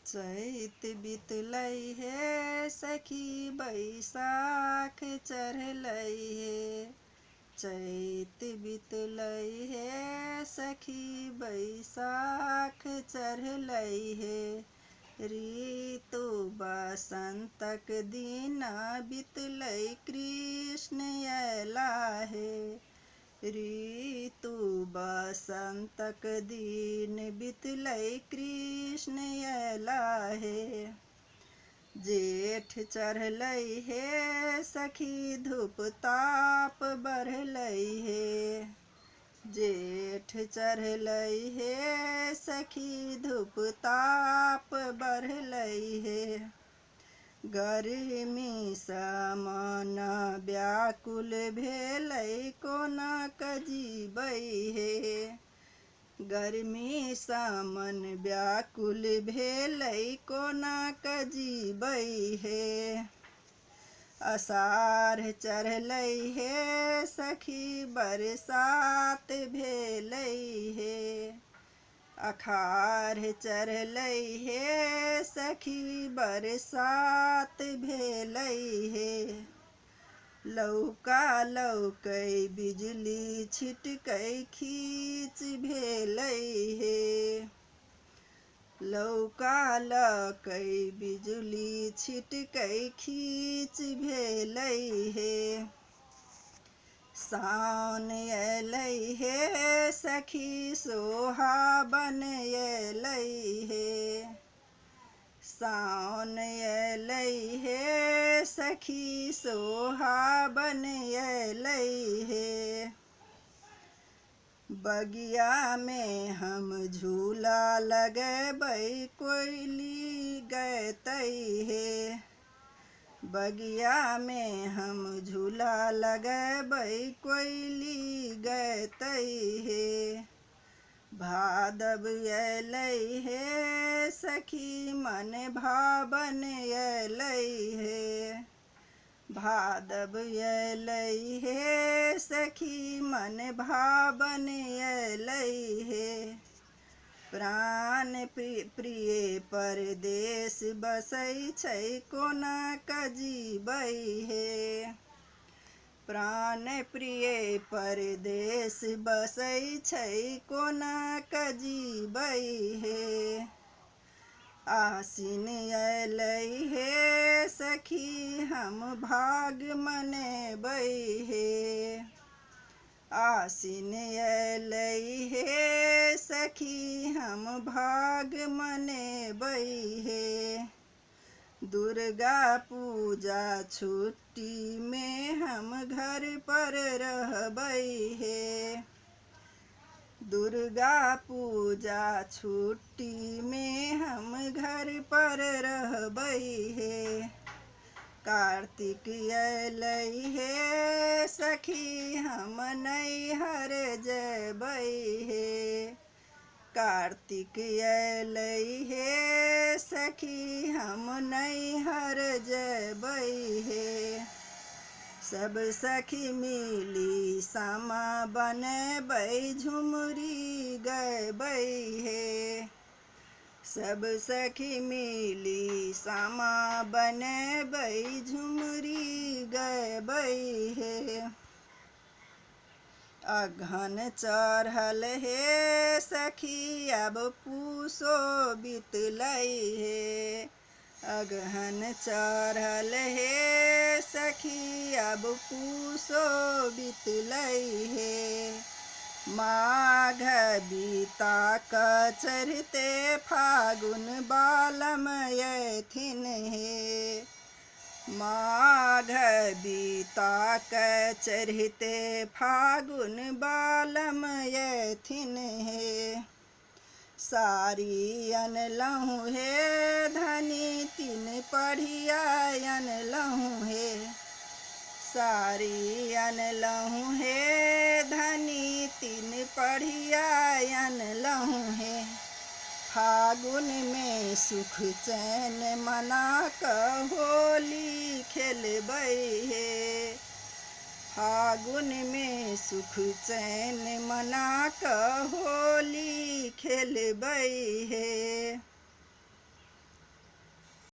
चैत बितलै हे सखी बैसाख चढ़लै हे। चैत बितलै हे सखी बैसाख चढ़लै हे। ऋतु बसंतक दिन बितलै कृष्ण अयला हे। ऋतु बसंतक दिन बितलै कृष्ण अयला हे। जेठ चढ़लै हे सखी धूप ताप बढ़लै हे। जेठ चढ़लै हे सखी धूप ताप बढ़लै हे। गर्मी मन व्याकुल भेलै कोना जीबै हे। गर्मी मन व्याकुल भेलै कोना जीबै हे। अषाढ़ चढ़लै हे सखी बरसात भेलै हे। अखाढ़ चढ़लै हे सखी बरसात भेलै हे। लौका लौकै बिजली छिटकै खीच भेलै हे। लौका लौकै बिजली छिटकै खीच भेलै हे। सावन अयलै हे सखी सोहाबन अयलै हे। सावन अयलै हे सखी सोहाबन अयलै हे। बगिया में हम झूला लगबै कोयली गैतै हे। बगिया में हम झूला लगबै कोयली गैतै हे। भादव अयलै हे सखी मन भावन अयलै हे। भादव अयलै हे सखी मन भावन अयलै हे। प्राण प्रिय परदेश बसै छै कोना जीबै हे। प्राण प्रिय परदेश बसै छै कोना जीबै हे। आसिन अयलै हे सखी हम भाग मनेबै हे। आसिन अयलै हे सखी हम भाग मनेबै हे। दुर्गा पूजा छुट्टी में हम घर पर रहबै हे। दुर्गा पूजा छुट्टी में हम घर पर रहबै हे। कार्तिक अयलै हे सखी हम नैहर जयबै हे। कार्तिक अयलै हे सखी हम नैहर जयबै हे। सब सखी मिली सामा बनबै झुमरी गयबै हे। सब सखी मिली सामा बनबै झुमरी गयबै हे। अगहन चढ़ल हे सखी अब पूसो बितलै हे। अगहन चढ़ल हे सखी अब पूसो बितलै हे। माघ बीता क चढ़ते फागुन बालम अयथिन हे। माघ बीता क चढ़ते फागुन बालम अयथिन हे। साड़ी अनलहुँ हे धनी तीन पढ़िया अनलहुँ हे। साड़ी अनलहुँ हे धनी तीन पढ़िया अनलहुँ हे। फागुन में सुख चैन मना क होली खेलबै हे। फागुन में सुख चैन मना क होली खेलबै हे।